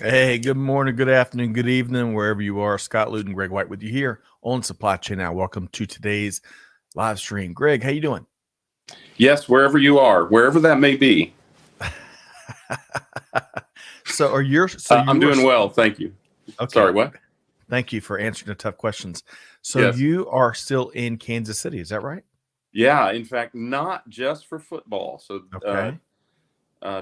Hey, good morning, good afternoon, good evening, wherever you are. Scott Luton, Greg White with you here on Supply Chain Now. Welcome to today's live stream. Greg, how you doing? Yes, wherever you are, wherever that may be. I'm doing well, thank you. Okay. Sorry, what? Thank you for answering the tough questions. So Yes. you are still in Kansas City, is that right? Yeah, in fact, not just for football. So Okay.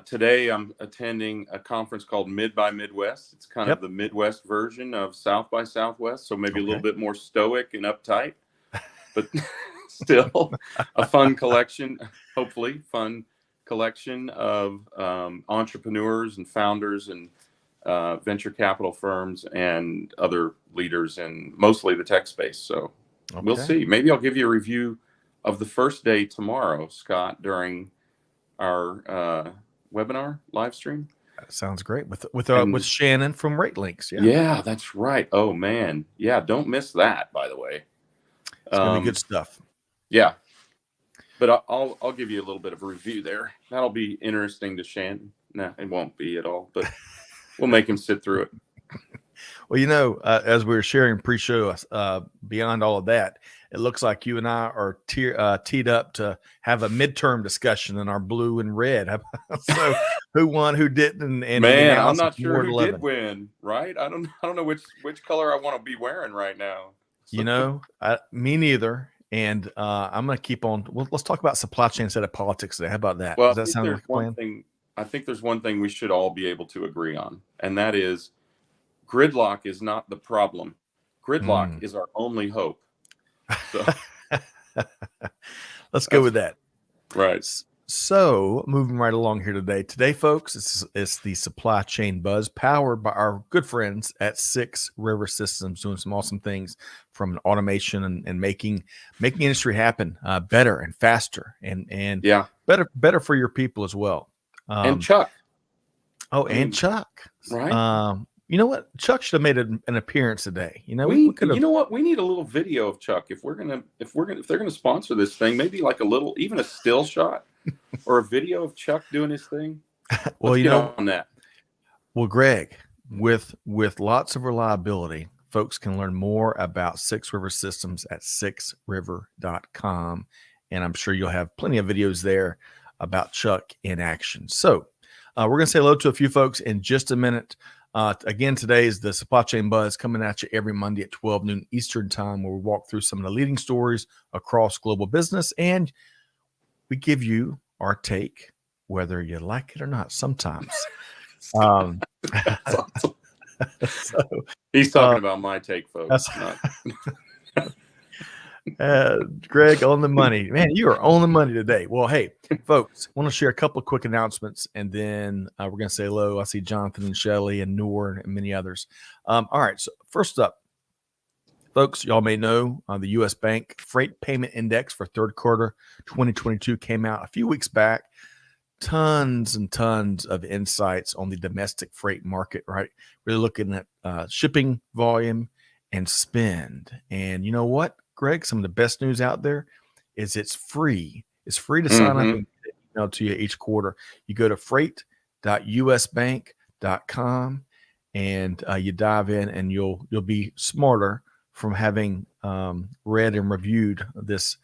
today I'm attending a conference called Mid by Midwest. It's kind Yep. of the Midwest version of South by Southwest, so maybe a little Okay. bit more stoic and uptight, but still a fun collection, hopefully fun collection of entrepreneurs and founders and venture capital firms and other leaders in mostly the tech space. So we'll Okay. see. Maybe I'll give you a review of the first day tomorrow, Scott, during our webinar live stream. That sounds great. With And Shannon from Rate Links. Yeah. yeah, that's right. Oh man. Yeah, don't miss that, by the way. It's gonna be good stuff. Yeah. But I'll give you a little bit of a review there. That'll be interesting to Shannon. No, it won't be at all, but we'll make him sit through it. Well, as we were sharing pre-show, beyond all of that, it looks like you and I are teed up to have a midterm discussion in our blue and red. So, who won, who didn't, and man, I'm not sure who did win. Right? I don't know which color I want to be wearing right now. So. Me neither. And I'm going to keep on. Well, let's talk about supply chain instead of politics today. How about that? Well, does that sound like a plan? I think there's one thing we should all be able to agree on, and that is gridlock is not the problem. Gridlock is our only hope. So let's go with that. Right. So moving right along here today. Today, folks, it's the Supply Chain Buzz powered by our good friends at 6 River Systems, doing some awesome things from automation and making industry happen better and faster and yeah, better for your people as well. And Chuck. And Chuck. Right. You know what? Chuck should have made an appearance today. You know what? We need a little video of Chuck if they're gonna sponsor this thing. Maybe like even a still shot or a video of Chuck doing his thing. Well, on that. Well, Greg, with lots of reliability, folks can learn more about 6 River Systems at 6river.com, and I'm sure you'll have plenty of videos there about Chuck in action. So, we're gonna say hello to a few folks in just a minute. Again, today is the Supply Chain Buzz coming at you every Monday at 12 noon Eastern time, where we walk through some of the leading stories across global business, and we give you our take, whether you like it or not, sometimes. So, he's talking about my take, folks. Greg, on the money. Man, you are on the money today. Well, hey, folks, I want to share a couple of quick announcements, and then we're going to say hello. I see Jonathan and Shelley and Noor and many others. All right, so first up, folks, y'all may know the U.S. Bank Freight Payment Index for third quarter 2022 came out a few weeks back. Tons and tons of insights on the domestic freight market, right? Really looking at shipping volume and spend. And you know what, Greg, some of the best news out there is it's free. It's free to sign up and get it emailed to you each quarter. You go to freight.usbank.com and you dive in, and you'll be smarter from having read and reviewed this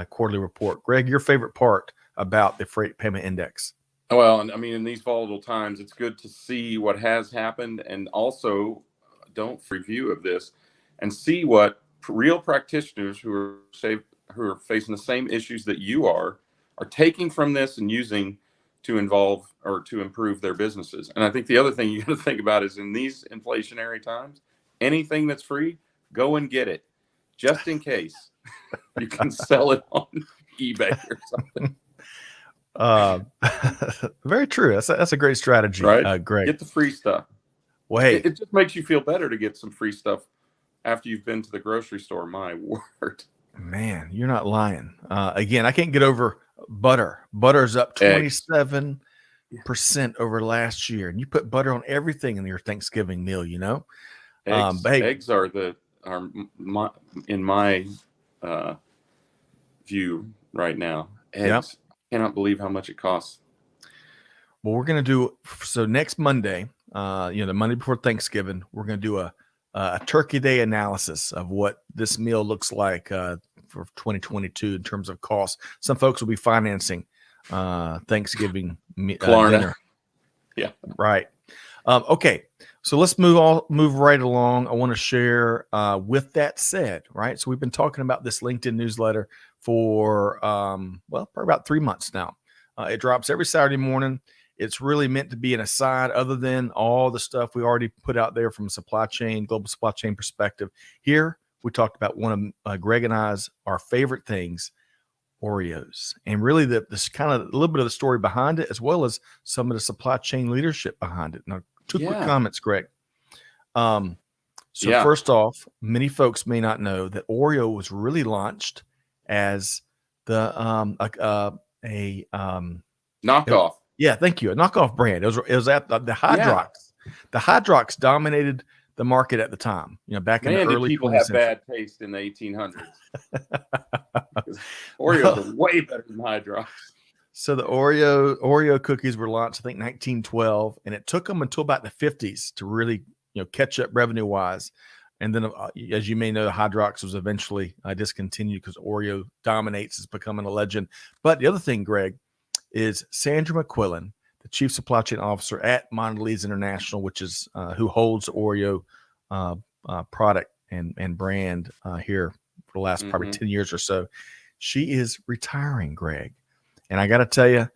quarterly report. Greg, your favorite part about the Freight Payment Index? Well, I mean, in these volatile times, it's good to see what has happened, and also don't review of this and see what real practitioners who are facing the same issues that you are taking from this and using to improve their businesses. And I think the other thing you got to think about is in these inflationary times, anything that's free, go and get it, just in case you can sell it on eBay or something. Very true. That's a great strategy, right? Greg. Get the free stuff. Well, hey, it just makes you feel better to get some free stuff after you've been to the grocery store. My word, man, you're not lying. Again, I can't get over butter. Butter's up 27% over last year, and you put butter on everything in your Thanksgiving meal. Eggs are in my view right now. Eggs. Yep. Cannot believe how much it costs. Well, we're going to do so next Monday. the Monday before Thanksgiving, we're going to do a Turkey Day analysis of what this meal looks like for 2022 in terms of cost. Some folks will be financing Thanksgiving dinner. Yeah. Right. Okay. So let's move right along. I want to share with that said, right? So we've been talking about this LinkedIn newsletter for, probably about 3 months now. It drops every Saturday morning. It's really meant to be an aside other than all the stuff we already put out there from a global supply chain perspective. Here, we talked about one of Greg and I's, our favorite things, Oreos, and really this kind of a little bit of the story behind it, as well as some of the supply chain leadership behind it. Now, two quick comments, Greg. First off, many folks may not know that Oreo was really launched as the knockoff. Thank you. A knockoff brand. It was at the Hydrox. Yeah. The Hydrox dominated the market at the time. Back in the early people have bad taste in the 1800s. Oreos are way better than Hydrox. So the Oreo cookies were launched, I think, 1912, and it took them until about the 50s to really, catch up revenue wise. And then, as you may know, the Hydrox was eventually discontinued because Oreo dominates, is becoming a legend. But the other thing, Greg, is Sandra McQuillan, the Chief Supply Chain Officer at Mondelez International, which is who holds Oreo product and brand here for the last probably 10 years or so. She is retiring, Greg. And I got to tell you,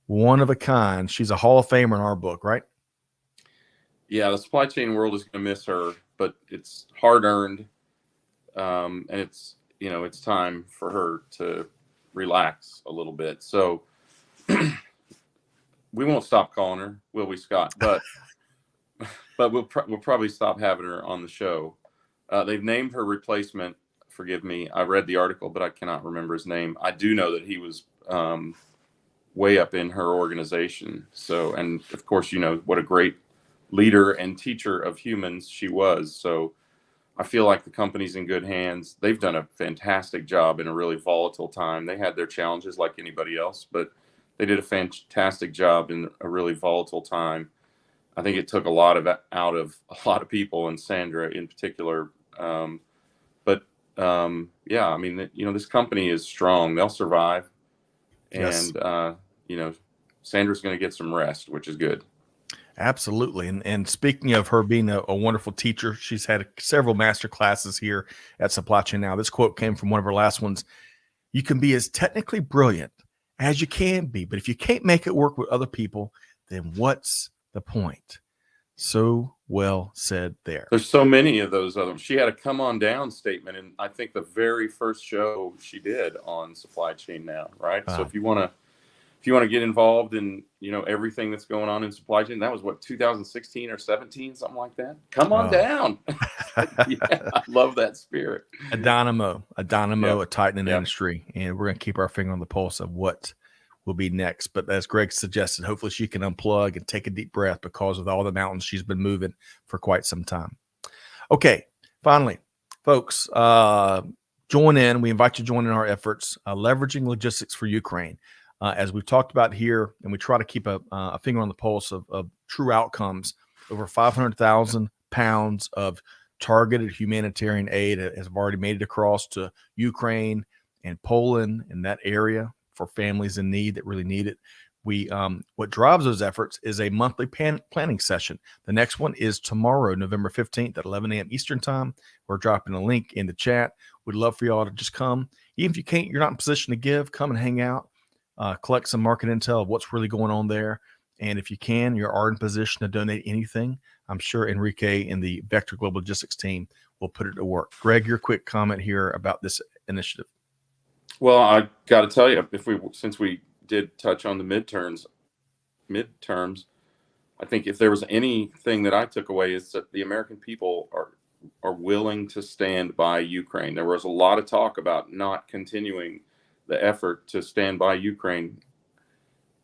one of a kind. She's a Hall of Famer in our book, right? Yeah, the supply chain world is going to miss her, but it's hard earned. And it's time for her to relax a little bit. So we won't stop calling her, will we, Scott? But we'll probably stop having her on the show. They've named her replacement. Forgive me, I read the article, but I cannot remember his name. I do know that he was way up in her organization. So, and of course, what a great leader and teacher of humans she was. So I feel like the company's in good hands. They've done a fantastic job in a really volatile time. They had their challenges like anybody else, but they did a fantastic job in a really volatile time. I think it took a lot out of a lot of people, and Sandra in particular. This company is strong. They'll survive. Yes. And, Sandra's going to get some rest, which is good. Absolutely. And speaking of her being a wonderful teacher, she's had several master classes here at Supply Chain Now. This quote came from one of her last ones. You can be as technically brilliant as you can be, but if you can't make it work with other people, then what's the point? So well said there. There's so many of those other. She had a come on down statement, and I think the very first show she did on Supply Chain Now, right? So if you want to get involved in everything that's going on in supply chain, that was what, 2016 or 17, something like that. Come on down. Yeah, I love that spirit. A dynamo, a tightening industry, and we're going to keep our finger on the pulse of what will be next. But as Greg suggested, hopefully she can unplug and take a deep breath because of all the mountains she's been moving for quite some time. Okay, finally, folks, join in. We invite you to join in our efforts, leveraging logistics for Ukraine. As we've talked about here, and we try to keep a finger on the pulse of true outcomes, over 500,000 pounds of targeted humanitarian aid has already made it across to Ukraine and Poland in that area for families in need that really need it. What drives those efforts is a monthly planning session. The next one is tomorrow, November 15th at 11 a.m. Eastern time. We're dropping a link in the chat. We'd love for y'all to just come. Even if you can't, you're not in position to give, come and hang out, collect some market intel of what's really going on there. And if you can, you are in position to donate anything. I'm sure Enrique and the Vector Global Logistics team will put it to work. Greg, your quick comment here about this initiative. Well, I got to tell you, since we did touch on the midterms, I think if there was anything that I took away is that the American people are willing to stand by Ukraine. There was a lot of talk about not continuing the effort to stand by Ukraine.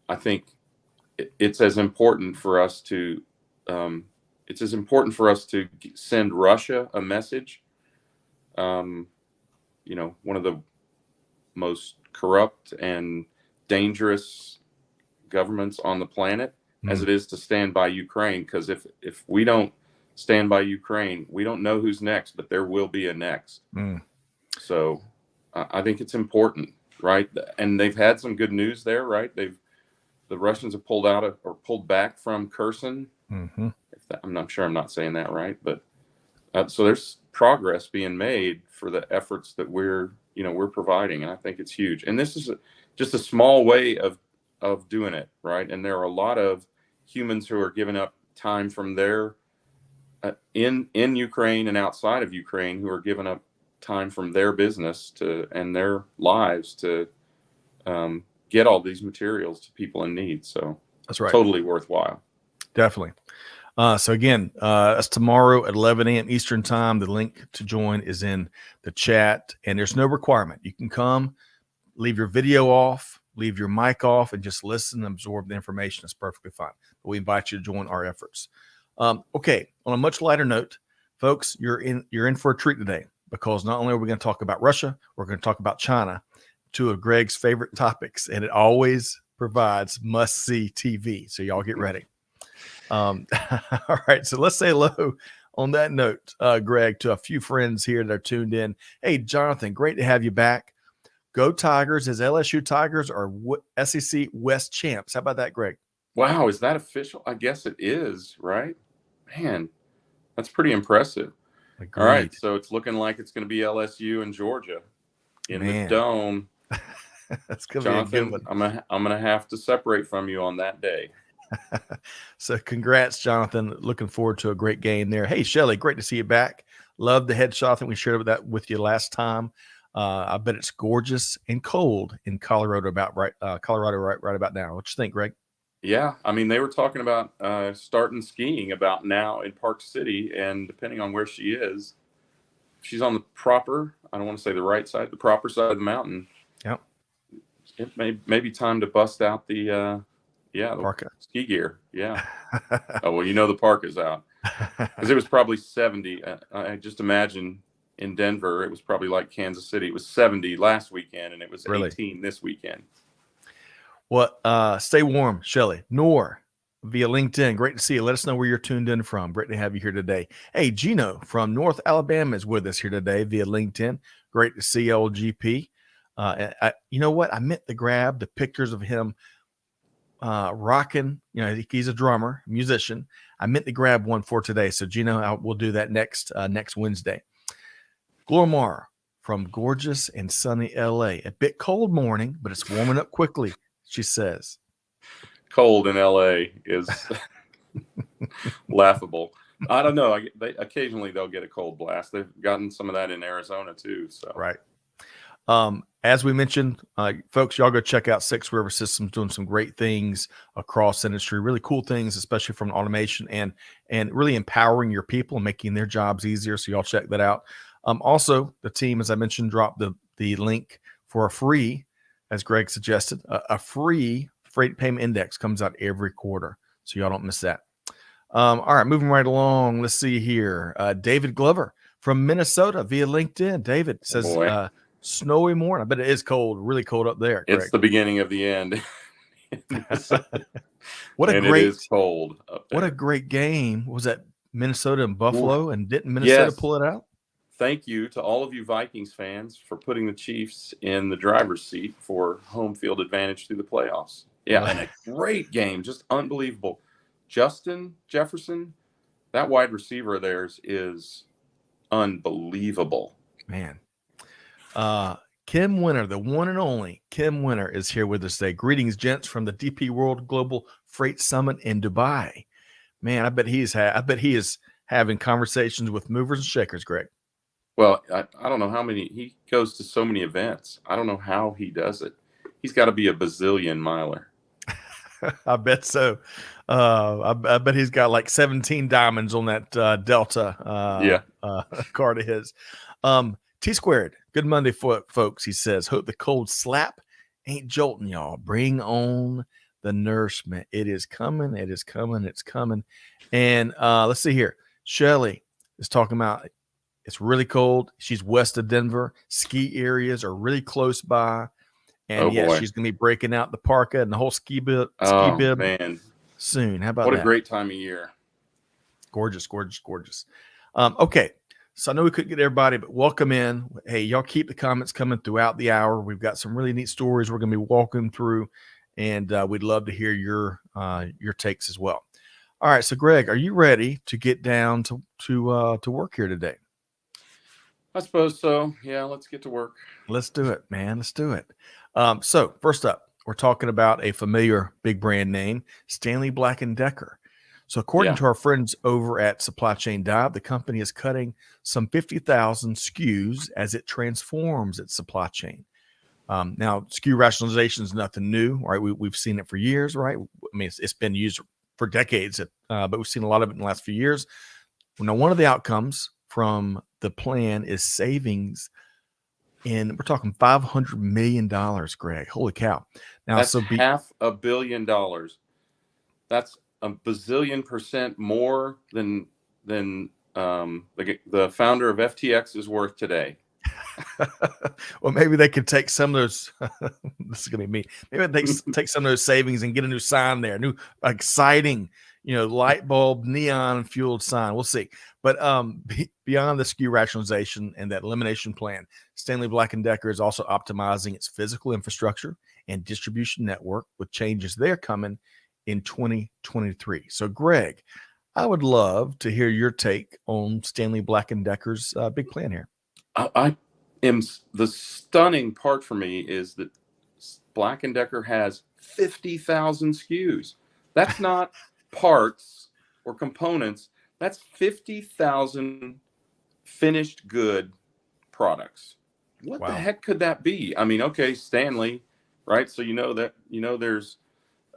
I think it's as important for us to send Russia a message. One of the most corrupt and dangerous governments on the planet, as it is to stand by Ukraine. Because if we don't stand by Ukraine, we don't know who's next, but there will be a next. So I think it's important, right? And they've had some good news there, right? The Russians have pulled out or pulled back from Kherson. I'm not sure I'm not saying that right, but so there's progress being made for the efforts that we're providing, and I think it's huge. And this is just a small way of doing it, right? And there are a lot of humans who are giving up time from their in Ukraine and outside of Ukraine who are giving up time from their business and their lives to get all these materials to people in need. So that's right. Totally worthwhile. Definitely. So again, that's tomorrow at 11 a.m. Eastern time. The link to join is in the chat, and there's no requirement. You can come, leave your video off, leave your mic off, and just listen and absorb the information. That's perfectly fine. But we invite you to join our efforts. Okay. On a much lighter note, folks, you're in for a treat today, because not only are we going to talk about Russia, we're going to talk about China, two of Greg's favorite topics, and it always provides must-see TV. So y'all get ready. All right. So let's say hello on that note, Greg, to a few friends here that are tuned in. Hey, Jonathan, great to have you back. Go Tigers. As LSU Tigers are SEC West champs. How about that, Greg? Wow. Is that official? I guess it is, right? Man, that's pretty impressive. Agreed. All right. So it's looking like it's going to be LSU and Georgia in the Dome. That's going to be a good one. I'm gonna have to separate from you on that day. So congrats, Jonathan. Looking forward to a great game there. Hey, Shelly, great to see you back. Love the headshot. I think we shared that with you last time. I bet it's gorgeous and cold in Colorado right about now. What you think, Greg? Yeah, I mean, they were talking about starting skiing about now in Park City, and depending on where she is, she's on the proper, I don't want to say the right side, the proper side of the mountain. Yep. It may be time to bust out the parka ski gear. Yeah. Oh, well, the parka's out, because it was probably 70. I just imagine in Denver, it was probably like Kansas City. It was 70 last weekend, and it was 18 this weekend. Well, stay warm, Shelly. Nor via LinkedIn. Great to see you. Let us know where you're tuned in from. Great to have you here today. Hey, Gino from North Alabama is with us here today via LinkedIn. Great to see LGP. You know what? I meant to grab the pictures of him rocking. He's a drummer, musician. I meant to grab one for today. So Gino, we'll do that next Wednesday. Glormar from gorgeous and sunny LA. A bit cold morning, but it's warming up quickly, she says. Cold in LA is laughable. I don't know. Occasionally they'll get a cold blast. They've gotten some of that in Arizona too. So right. As we mentioned, folks, y'all go check out Six River Systems, doing some great things across the industry, really cool things, especially from automation and really empowering your people and making their jobs easier. So y'all check that out. Also, the team, as I mentioned, dropped the link for a free, as Greg suggested, a free freight payment index comes out every quarter. So y'all don't miss that. All right, moving right along. Let's see here. David Glover from Minnesota via LinkedIn. David says, snowy morning. I bet it is cold, really cold up there. It's the beginning of the end. It is cold up there. What a great game. Was that Minnesota and Buffalo? And didn't Minnesota pull it out? Thank you to all of you Vikings fans for putting the Chiefs in the driver's seat for home field advantage through the playoffs. Yeah, and a great game, just unbelievable. Justin Jefferson, that wide receiver of theirs is unbelievable. Man. Kim Winter, the one and only Kim Winter, is here with us today. Greetings, gents, from the DP World Global Freight Summit in Dubai. Man, I bet he is having conversations with movers and shakers, Greg. Well, I don't know how many. He goes to so many events. I don't know how he does it. He's got to be a bazillion miler. I bet so. I bet he's got like 17 diamonds on that Delta card of his. T-Squared, good Monday, folks, he says. Hope the cold slap ain't jolting y'all. Bring on the nourishment. It is coming. It is coming. It's coming. And let's see here. Shelly is talking about it's really cold. She's west of Denver. Ski areas are really close by. And she's going to be breaking out the parka and the whole ski bib. Man. soon. How about What a that? great time of year. Gorgeous, gorgeous, gorgeous. Okay. So I know we couldn't get everybody, but welcome in. Hey, y'all keep the comments coming throughout the hour. We've got some really neat stories we're going to be walking through, and we'd love to hear your takes as well. All right. So Greg, are you ready to get down to work here today? I suppose so. Yeah, let's get to work. Let's do it, man. Let's do it. So first up, we're talking about a familiar big brand name, Stanley Black & Decker. So according to our friends over at Supply Chain Dive, the company is cutting some 50,000 SKUs as it transforms its supply chain. Now, SKU rationalization is nothing new, right? We've seen it for years, right? I mean, it's been used for decades, but we've seen a lot of it in the last few years. Now, one of the outcomes from the plan is savings we're talking $500 million, Greg. Holy cow. Now, that's $500 million. That's a bazillion percent more than the founder of FTX is worth today. Well, maybe they could take some of those. This is going to be me. Maybe they take some of those savings and get a new sign there, new exciting, light bulb, neon fueled sign. We'll see. But beyond the SKU rationalization and that elimination plan, Stanley Black & Decker is also optimizing its physical infrastructure and distribution network with changes there coming in 2023. So, Greg, I would love to hear your take on Stanley Black & Decker's big plan here. The stunning part for me is that Black & Decker has 50,000 SKUs. That's not parts or components. That's 50,000 finished good products. What the heck could that be? I mean, okay, Stanley, right? So there's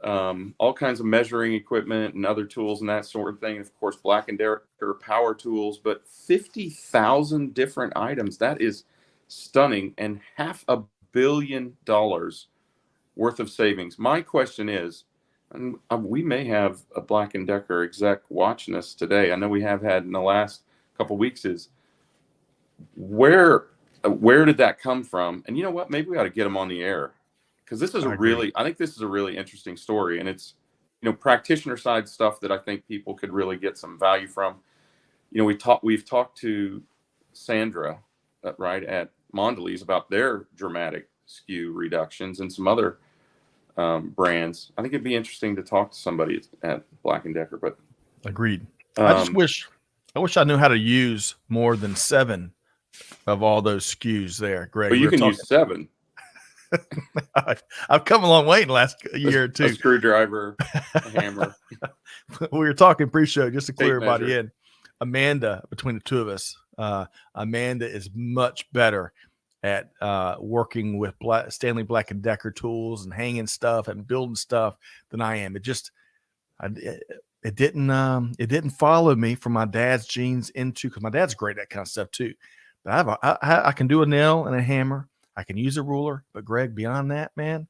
all kinds of measuring equipment and other tools and that sort of thing. Of course, Black & Decker power tools, but 50,000 different items. That is stunning, and $500 million worth of savings. My question is, and we may have a Black & Decker exec watching us today. I know we have had in the last couple of weeks. Is where did that come from? And you know what? Maybe we ought to get them on the air, because this is I think this is a really interesting story, and it's practitioner side stuff that I think people could really get some value from. We've talked to Sandra, right, at Mondelez about their dramatic SKU reductions and some other brands. I think it'd be interesting to talk to somebody at Black & Decker. But agreed. I wish I knew how to use more than 7 of all those SKUs there, Greg. But you can use 7. I've come a long way in the last year or two. A screwdriver, a hammer. We were talking pre-show, just to clear everybody in. Amanda, between the two of us, Amanda is much better at working with Stanley Black & Decker tools and hanging stuff and building stuff than I am. It didn't follow me from my dad's genes because my dad's great at that kind of stuff too. But I can do a nail and a hammer. I can use a ruler. But Greg, beyond that, man,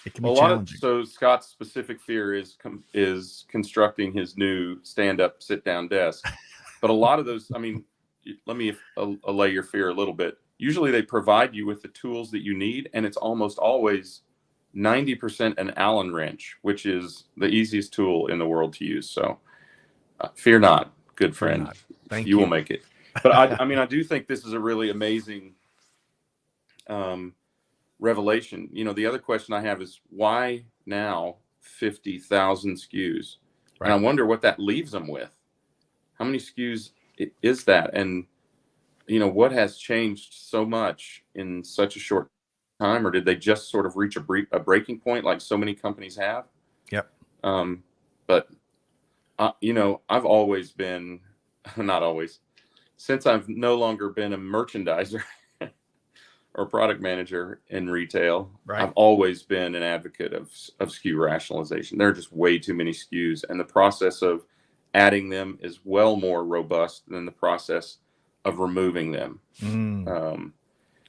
it can be challenging. So Scott's specific fear is constructing his new stand-up, sit-down desk. But a lot of those, I mean, let me allay your fear a little bit. Usually they provide you with the tools that you need, and it's almost always 90% an Allen wrench, which is the easiest tool in the world to use. So fear not, good friend. Thank you. You will make it. But I do think this is a really amazing revelation. The other question I have is, why now 50,000 SKUs? Right. And I wonder what that leaves them with. How many SKUs is that? And what has changed so much in such a short time, or did they just sort of reach a breaking point like so many companies have? Yep. But I've always been, not always, since I've no longer been a merchandiser or product manager in retail, right, I've always been an advocate of SKU rationalization. There are just way too many SKUs, and the process of adding them is well more robust than the process of removing them.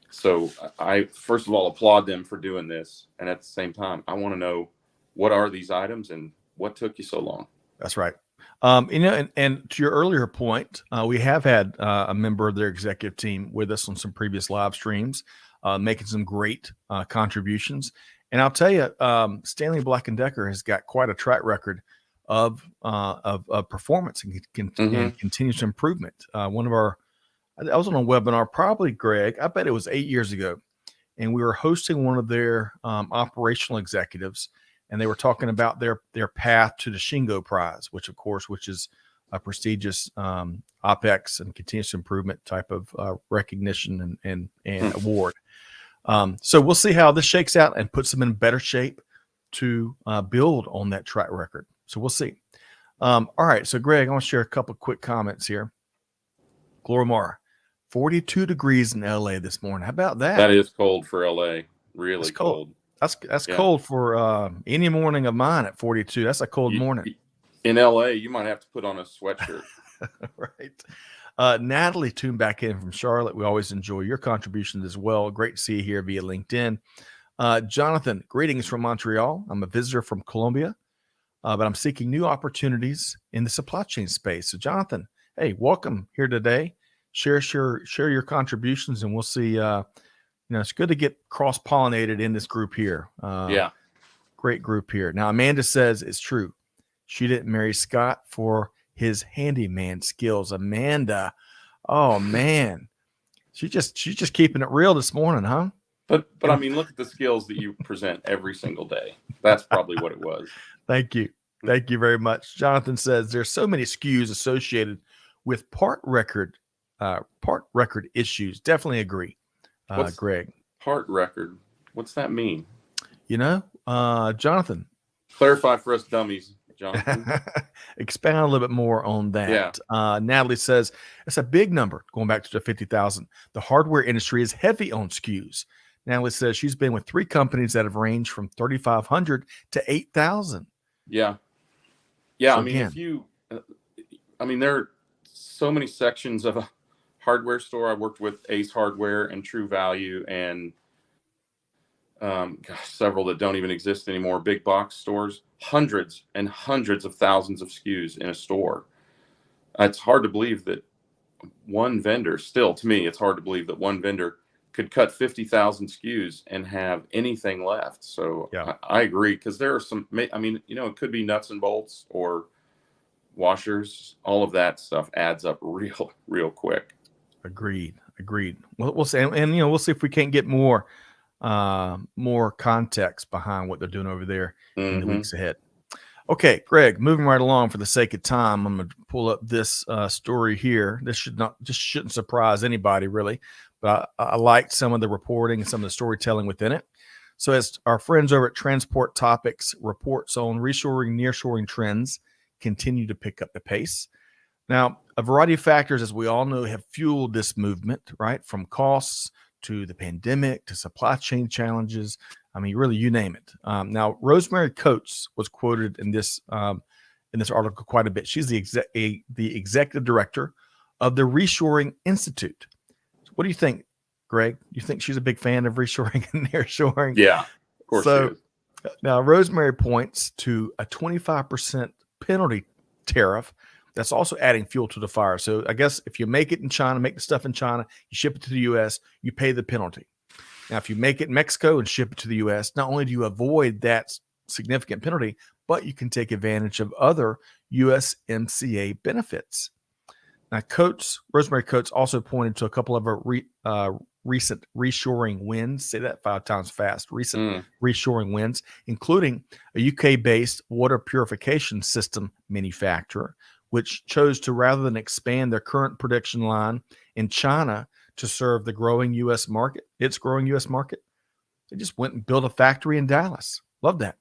So I, first of all, applaud them for doing this. And at the same time, I want to know, what are these items and what took you so long? That's right. And to your earlier point, we have had a member of their executive team with us on some previous live streams, making some great contributions. And I'll tell you, Stanley Black & Decker has got quite a track record of performance and continuous improvement. I was on a webinar, probably, Greg, I bet it was 8 years ago, and we were hosting one of their operational executives, and they were talking about their path to the Shingo Prize, which is a prestigious OPEX and continuous improvement type of recognition and award. So we'll see how this shakes out and puts them in better shape to build on that track record. So we'll see. All right. So, Greg, I want to share a couple of quick comments here. Glormar, 42 degrees in LA this morning. How about that? That is cold for LA. Really That's cold. That's cold for any morning of mine at 42. That's a cold morning. In LA, you might have to put on a sweatshirt. Right. Natalie tuned back in from Charlotte. We always enjoy your contributions as well. Great to see you here via LinkedIn. Jonathan, greetings from Montreal. I'm a visitor from Colombia, but I'm seeking new opportunities in the supply chain space. So, Jonathan, hey, welcome here today. Share your contributions, and we'll see. It's good to get cross-pollinated in this group here. Great group here. Now, Amanda says it's true. She didn't marry Scott for his handyman skills. Amanda, oh man, she's just keeping it real this morning, huh? But I mean, look at the skills that you present every single day. That's probably what it was. Thank you very much. Jonathan says there's so many SKUs associated with part record issues. Definitely agree. Greg, part record. What's that mean? Jonathan, clarify for us dummies. Jonathan, expand a little bit more on that. Yeah. Natalie says it's a big number. Going back to the 50,000, the hardware industry is heavy on SKUs. Natalie says she's been with 3 companies that have ranged from 3,500 to 8,000. Yeah. So there are so many sections of a hardware store. I worked with Ace Hardware and True Value and several that don't even exist anymore. Big box stores, hundreds and hundreds of thousands of SKUs in a store. It's hard to believe that one vendor, it's hard to believe that one vendor could cut 50,000 SKUs and have anything left. So yeah. I agree, because there are some, it could be nuts and bolts or washers. All of that stuff adds up real quick. Agreed. Well, we'll see, and we'll see if we can't get more context behind what they're doing over there in the weeks ahead. Okay, Greg, moving right along for the sake of time, I'm going to pull up this story here. This shouldn't surprise anybody really, but I liked some of the reporting and some of the storytelling within it. So as our friends over at Transport Topics reports on reshoring, nearshoring trends continue to pick up the pace. Now, a variety of factors, as we all know, have fueled this movement, right? From costs to the pandemic to supply chain challenges. Really, you name it. Now, Rosemary Coates was quoted in this article quite a bit. She's the executive director of the Reshoring Institute. So what do you think, Greg? You think she's a big fan of reshoring and nearshoring? Yeah, of course she is. Now, Rosemary points to a 25% penalty tariff that's also adding fuel to the fire. So I guess if you make it in China, make the stuff in China, you ship it to the U.S., you pay the penalty. Now, if you make it in Mexico and ship it to the U.S., not only do you avoid that significant penalty, but you can take advantage of other USMCA benefits. Now, Rosemary Coates also pointed to a couple of her recent reshoring wins. Say that 5 times fast. Recent reshoring wins, including a UK-based water purification system manufacturer, which chose to, rather than expand their current production line in China to serve the growing U.S. market, they just went and built a factory in Dallas. Love that.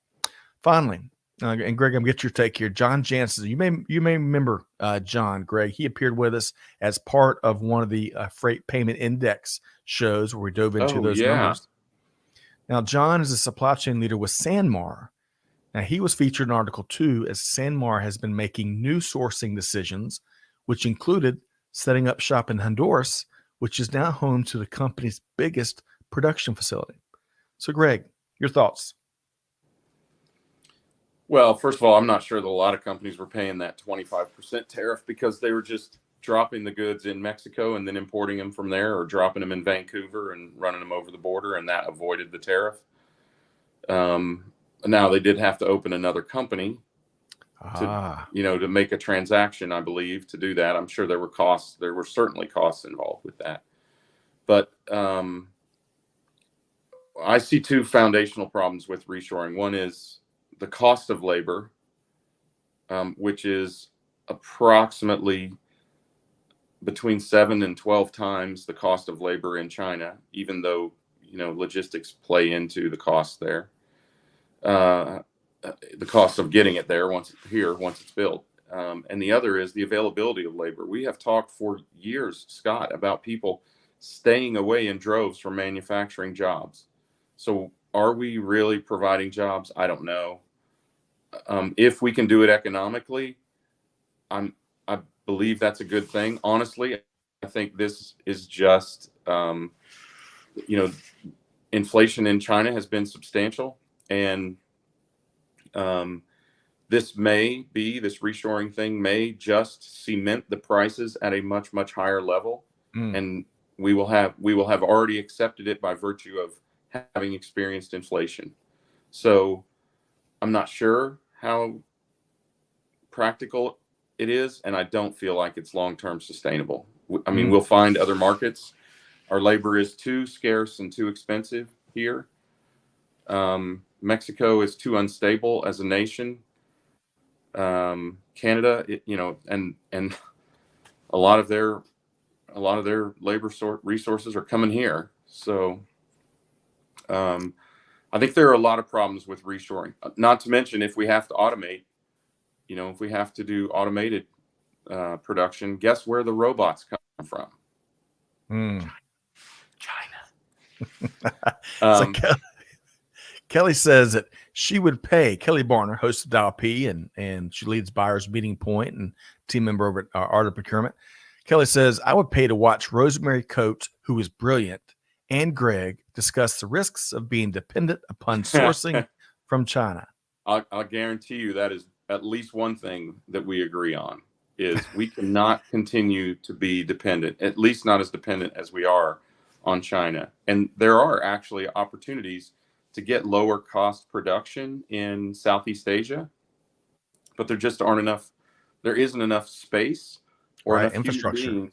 Finally, and Greg, I'm gonna get your take here. John Jansen, you may remember John. Greg, he appeared with us as part of one of the Freight Payment Index shows where we dove into those numbers. Now, John is a supply chain leader with Sanmar. Now, he was featured in Article 2 as Sanmar has been making new sourcing decisions, which included setting up shop in Honduras, which is now home to the company's biggest production facility. So, Greg, your thoughts? Well, first of all, I'm not sure that a lot of companies were paying that 25% tariff because they were just dropping the goods in Mexico and then importing them from there, or dropping them in Vancouver and running them over the border, and that avoided the tariff. Now they did have to open another company Ah, to make a transaction, I believe, to do that. I'm sure there were costs. There were certainly costs involved with that. But I see two foundational problems with reshoring. One is the cost of labor, which is approximately between 7 and 12 times the cost of labor in China, even though logistics play into the cost there. The cost of getting it there once it's built. And the other is the availability of labor. We have talked for years, Scott, about people staying away in droves from manufacturing jobs. So are we really providing jobs? I don't know. If we can do it economically, I believe that's a good thing. Honestly, I think this is just, inflation in China has been substantial, and this reshoring thing may just cement the prices at a much, much higher level. And we will have already accepted it by virtue of having experienced inflation. So I'm not sure how practical it is, and I don't feel like it's long-term sustainable. I mean, we'll find other markets. Our labor is too scarce and too expensive here. Mexico is too unstable as a nation. Canada, and a lot of their labor resources are coming here. So I think there are a lot of problems with reshoring. Not to mention, if we have to automate, if we have to do automated production, guess where the robots come from? China. Kelly says that she would pay. Kelly Barner, host of Dial P, and she leads Buyers Meeting Point and team member over at Art of Procurement. Kelly says, I would pay to watch Rosemary Coates, who is brilliant, and Greg discuss the risks of being dependent upon sourcing from China. I'll guarantee you that is at least one thing that we agree on, is we cannot continue to be dependent, at least not as dependent as we are on China. And there are actually opportunities to get lower cost production in Southeast Asia, but there just isn't enough space or enough infrastructure.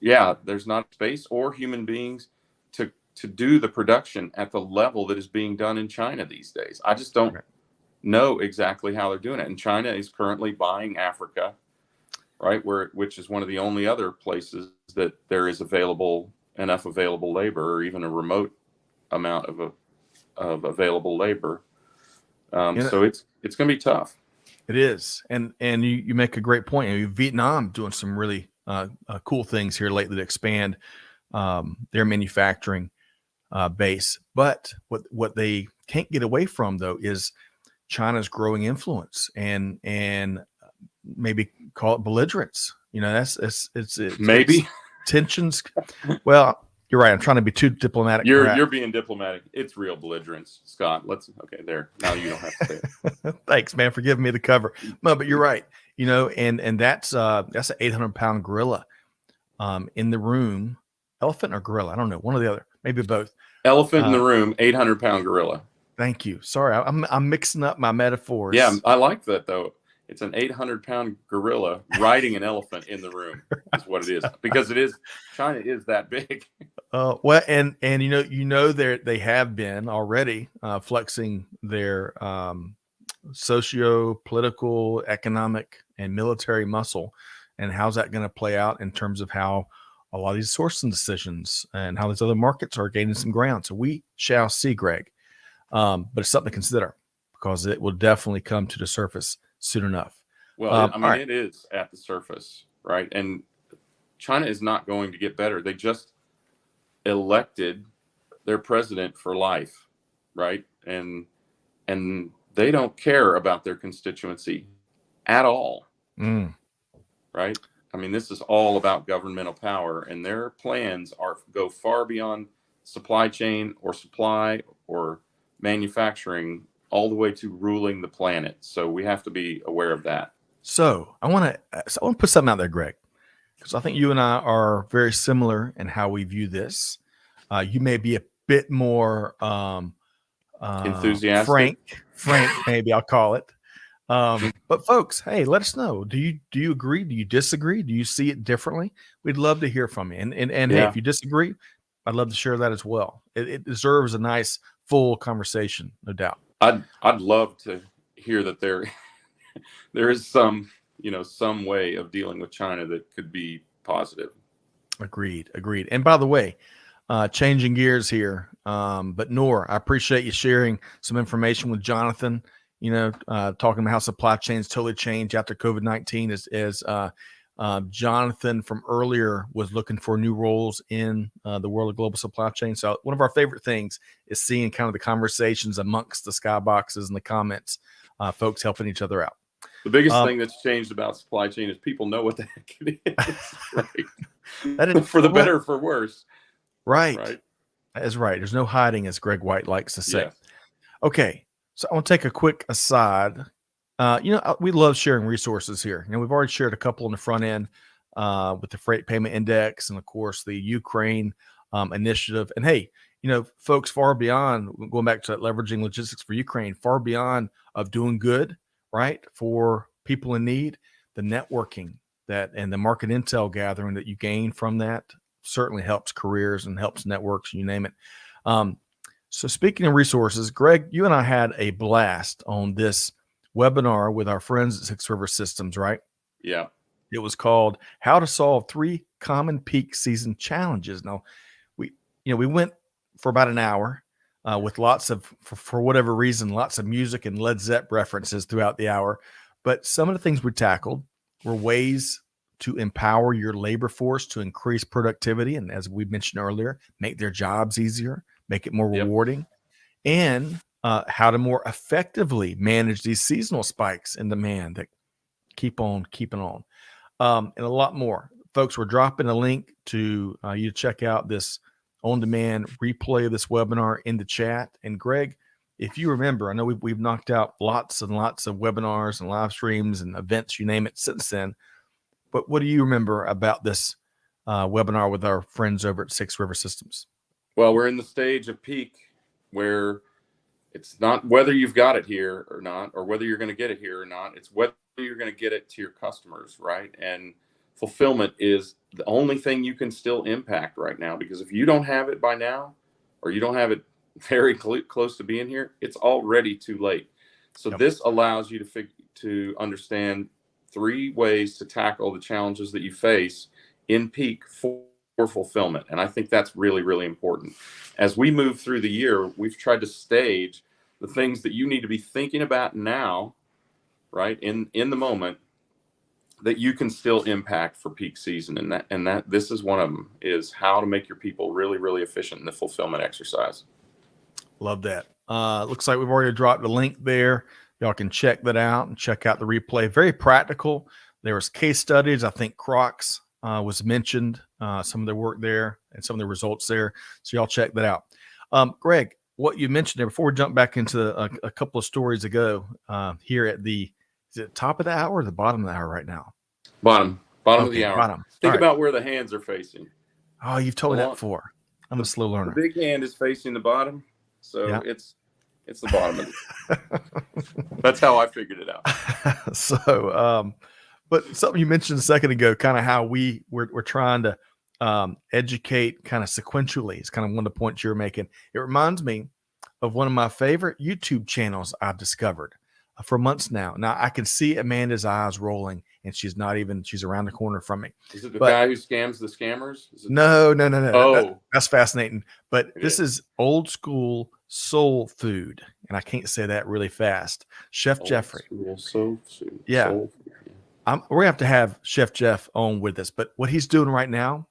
There's not space or human beings to do the production at the level that is being done in China these days. I just don't know exactly how they're doing it. And China is currently buying Africa, right, which is one of the only other places that there is enough available labor, or even a remote amount of available labor. So it's going to be tough. It is. And you make a great point. Vietnam doing some really cool things here lately to expand their manufacturing base. But what they can't get away from, though, is China's growing influence and maybe call it belligerence. It's maybe tensions. Well, you're right. I'm trying to be too diplomatic. You're being diplomatic. It's real belligerence, Scott. There. Now you don't have to say it. Thanks, man, for giving me the cover. No, but you're right. And that's an 800-pound gorilla in the room. Elephant or gorilla? I don't know. One or the other. Maybe both. Elephant in the room, 800-pound gorilla. Thank you. Sorry, I'm mixing up my metaphors. Yeah, I like that though. It's an 800-pound gorilla riding an elephant in the room is what it is, because China is that big. Well, and they have been already flexing their socio-political, economic, and military muscle. And how's that going to play out in terms of how a lot of these sourcing decisions and how these other markets are gaining some ground? So we shall see, Greg. But it's something to consider, because it will definitely come to the surface soon enough. Well, it is at the surface, right? And China is not going to get better. They just elected their president for life, right? And they don't care about their constituency at all, right? I mean, this is all about governmental power, and their plans go far beyond supply chain or supply or manufacturing, all the way to ruling the planet. So we have to be aware of that. So I want to put something out there, Greg, because I think you and I are very similar in how we view this. You may be a bit more Enthusiastic. Frank, maybe I'll call it. But folks, hey, let us know. Do you agree? Do you disagree? Do you see it differently? We'd love to hear from you. And hey, Yeah. if you disagree, I'd love to share that as well. It deserves a nice full conversation, no doubt. I'd love to hear that there is some way of dealing with China that could be positive. Agreed. And by the way, changing gears here, but Noor, I appreciate you sharing some information with Jonathan. Talking about how supply chains totally changed after COVID-19, as Jonathan from earlier was looking for new roles in the world of global supply chain. So one of our favorite things is seeing kind of the conversations amongst the skyboxes and the comments, folks helping each other out. The biggest thing that's changed about supply chain is people know what the heck it is, right? That is for the better or for worse. Right. That is right. There's no hiding, as Greg White likes to say. Yes. Okay. So I want to take a quick aside. We love sharing resources here. We've already shared a couple on the front end with the Freight Payment Index and, of course, the Ukraine initiative. And, hey, folks, far beyond, going back to leveraging logistics for Ukraine, far beyond of doing good, right, for people in need, the networking and the market intel gathering that you gain from that certainly helps careers and helps networks, you name it. So speaking of resources, Greg, you and I had a blast on this webinar with our friends at Six River Systems, right? Yeah. It was called How to Solve 3 Common Peak Season Challenges. Now, we went for about an hour with lots of, for whatever reason, lots of music and Led Zepp references throughout the hour. But some of the things we tackled were ways to empower your labor force to increase productivity. And as we mentioned earlier, make their jobs easier, make it more rewarding, and how to more effectively manage these seasonal spikes in demand that keep on keeping on, and a lot more. Folks, we're dropping a link to you to check out this on-demand replay of this webinar in the chat. And Greg, if you remember, I know we've knocked out lots and lots of webinars and live streams and events, you name it, since then. But what do you remember about this webinar with our friends over at Six River Systems? Well, we're in the stage of peak where it's not whether you've got it here or not, or whether you're going to get it here or not. It's whether you're going to get it to your customers, right? And fulfillment is the only thing you can still impact right now, because if you don't have it by now, or you don't have it very close to being here, it's already too late. So this allows you to understand 3 ways to tackle the challenges that you face in peak for fulfillment. And I think that's really, really important. As we move through the year, we've tried to stage the things that you need to be thinking about now, right, in the moment, that you can still impact for peak season. And that this is one of them, is how to make your people really, really efficient in the fulfillment exercise. Love that. Looks like we've already dropped the link there. Y'all can check that out and check out the replay. Very practical. There was case studies. I think Crocs was mentioned, some of their work there and some of the results there. So y'all check that out. Greg, what you mentioned there, before we jump back into a couple of stories ago, here at is it top of the hour or the bottom of the hour right now? Bottom of the hour. Bottom. Think about where the hands are facing. Oh, you've told me that before. I'm a slow learner. The big hand is facing the bottom. So it's the bottom of it. That's how I figured it out. So, but something you mentioned a second ago, kind of how we're trying to educate kind of sequentially. It's kind of one of the points you're making. It reminds me of one of my favorite YouTube channels I've discovered for months now. Now I can see Amanda's eyes rolling, and she's around the corner from me. Is it the guy who scams the scammers? No. Oh, that's fascinating. But this is old school soul food, and I can't say that really fast. Chef Jeffrey. Soul food. Yeah. Soul food. We're gonna have to have Chef Jeff on with us. But what he's doing right now,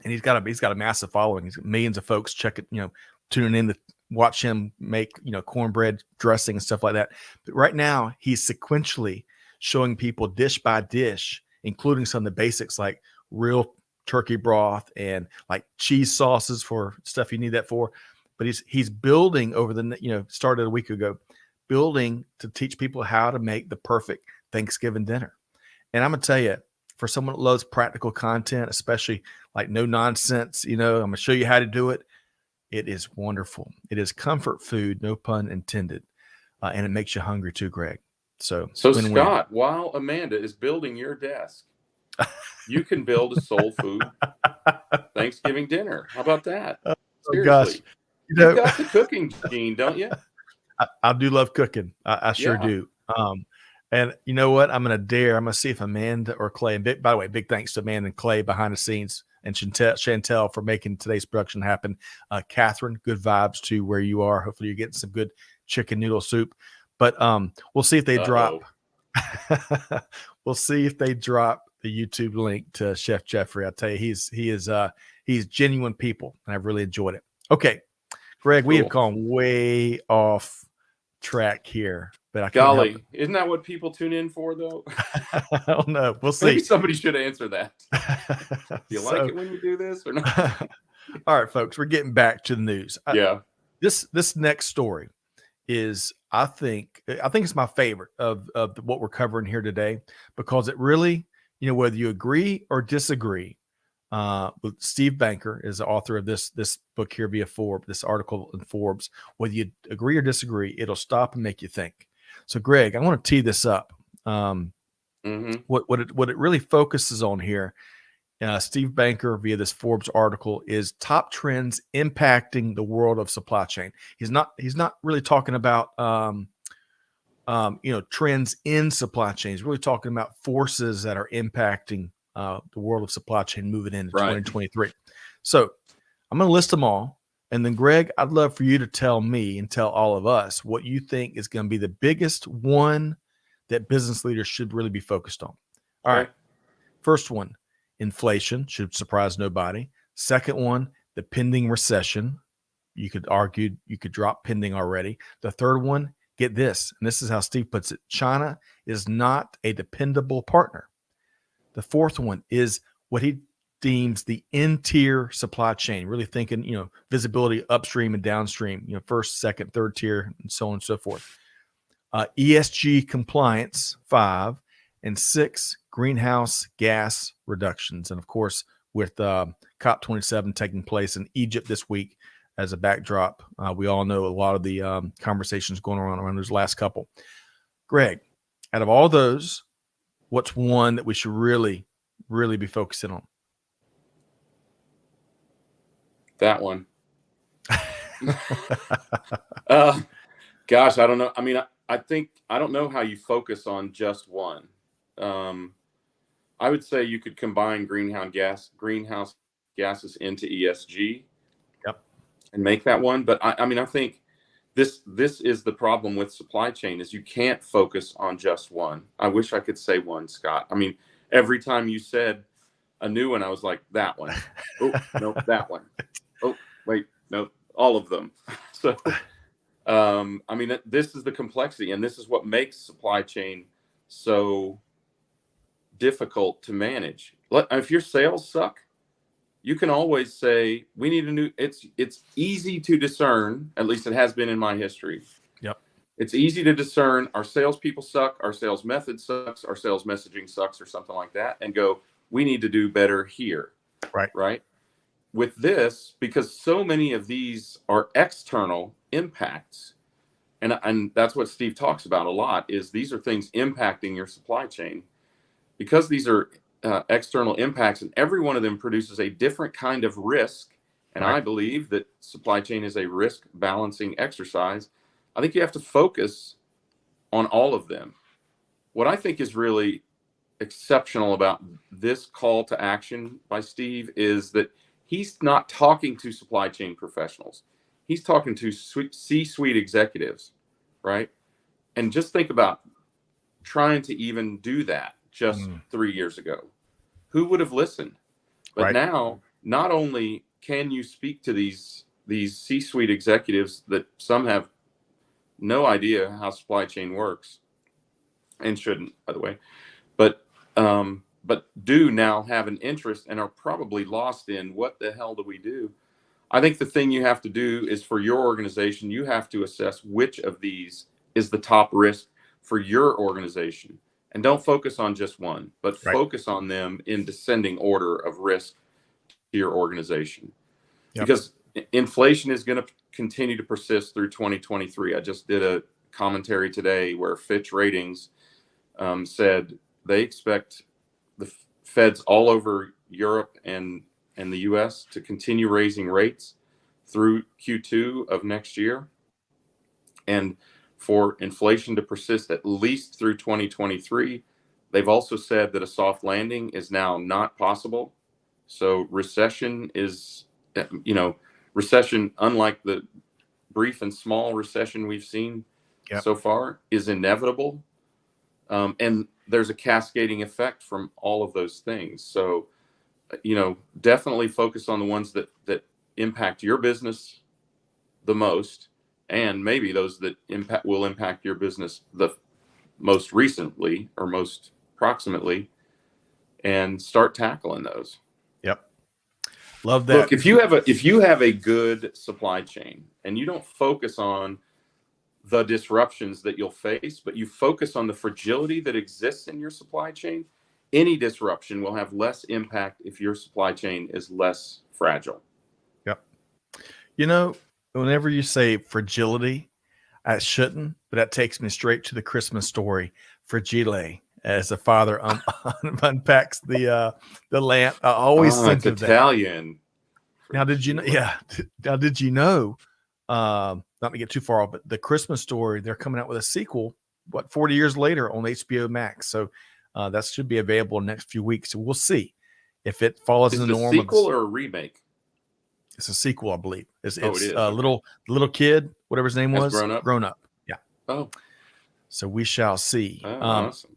and he's got a massive following. He's got millions of folks tuning in to watch him make cornbread dressing and stuff like that. But right now he's sequentially showing people dish by dish, including some of the basics like real turkey broth and like cheese sauces for stuff you need that for. But he's building over started a week ago, building to teach people how to make the perfect Thanksgiving dinner. And I'm gonna tell you, for someone that loves practical content, especially like no nonsense, I'm gonna show you how to do it. It is wonderful. It is comfort food, no pun intended, and it makes you hungry too, Greg. So win-win. Scott, while Amanda is building your desk, you can build a soul food Thanksgiving dinner. How about that? Oh Seriously, gosh, you got the cooking gene, don't you? I do love cooking. I sure do. And you know what? I'm going to see if Amanda or Clay, and by the way, big thanks to Amanda and Clay behind the scenes, and Chantel for making today's production happen. Catherine, good vibes to where you are. Hopefully you're getting some good chicken noodle soup, but we'll see if they drop. We'll see if they drop the YouTube link to Chef Jeffrey. I tell you, he's genuine people, and I've really enjoyed it. Okay, Greg, we have gone way off track here, but I can't isn't that what people tune in for, though? I don't know. We'll see. Maybe somebody should answer that. Do you like it when you do this or not? All right, folks, we're getting back to the news. This next story is, I think it's my favorite of what we're covering here today, because it really, whether you agree or disagree, with Steve Banker is the author of this book here via Forbes, this article in Forbes. Whether you agree or disagree, it'll stop and make you think. So, Greg, I want to tee this up. What it really focuses on here, Steve Banker via this Forbes article, is top trends impacting the world of supply chain. He's not really talking about trends in supply chain. He's really talking about forces that are impacting the world of supply chain moving into 2023. So I'm going to list them all. And then, Greg, I'd love for you to tell me and tell all of us what you think is going to be the biggest one that business leaders should really be focused on. All right. First one, inflation, should surprise nobody. Second one, the pending recession. You could argue you could drop pending already. The third one, get this, and this is how Steve puts it: China is not a dependable partner. The fourth one is what he deems the N-tier supply chain, really thinking, visibility upstream and downstream, first, second, third tier, and so on and so forth. ESG compliance, 5, and 6, greenhouse gas reductions. And of course, with COP27 taking place in Egypt this week as a backdrop, we all know a lot of the conversations going on around those last couple. Greg, out of all those, what's one that we should really, really be focusing on? That one. Gosh, I don't know. I mean, I don't know how you focus on just one. I would say you could combine greenhouse gases into ESG. Yep. And make that one. But I think this is the problem with supply chain, is you can't focus on just one. I wish I could say one, Scott. I mean, every time you said a new one, I was like, that one. Oh, no, that one. Oh, wait, no, all of them. So, this is the complexity, and this is what makes supply chain so difficult to manage. If your sales suck, you can always say, we need a new, it's easy to discern, at least it has been in my history. Yep. It's easy to discern our salespeople suck, our sales method sucks, our sales messaging sucks, or something like that, and go, we need to do better here. Right. With this, because so many of these are external impacts, and that's what Steve talks about a lot, is these are things impacting your supply chain. Because these are external impacts, and every one of them produces a different kind of risk. And I believe that supply chain is a risk balancing exercise. I think you have to focus on all of them. What I think is really exceptional about this call to action by Steve is that he's not talking to supply chain professionals. He's talking to C-suite executives, right? And just think about trying to even do that just 3 years ago. Who would have listened? But now, not only can you speak to these C-suite executives that some have no idea how supply chain works, and shouldn't, by the way, but do now have an interest and are probably lost in what the hell do we do? I think the thing you have to do is, for your organization, you have to assess which of these is the top risk for your organization. And don't focus on just one, but focus on them in descending order of risk to your organization. Yep. Because inflation is going to continue to persist through 2023. I just did a commentary today where Fitch Ratings said they expect the Feds all over Europe and the U.S. to continue raising rates through Q2 of next year, and for inflation to persist at least through 2023. They've also said that a soft landing is now not possible. So recession is, recession, unlike the brief and small recession we've seen so far, is inevitable. And there's a cascading effect from all of those things. So, definitely focus on the ones that impact your business the most, and maybe those that will impact your business the most recently or most proximately, and start tackling those. Yep. Love that. Look, if you have a good supply chain and you don't focus on the disruptions that you'll face, but you focus on the fragility that exists in your supply chain, any disruption will have less impact if your supply chain is less fragile. Yep. Whenever you say fragility, I shouldn't, but that takes me straight to the Christmas story, Fragile, as the father unpacks the lamp. I always think of Italian. That. Now, did you know? Yeah. Now, did you know? Not to get too far off, but the Christmas story, they're coming out with a sequel, 40 years later on HBO Max. So that should be available in the next few weeks. So we'll see if it follows in the norm. Is it a sequel or a remake? It's a sequel, I believe. It's it is. Little kid, whatever his name was, grown up. Yeah. Oh. So we shall see. Awesome.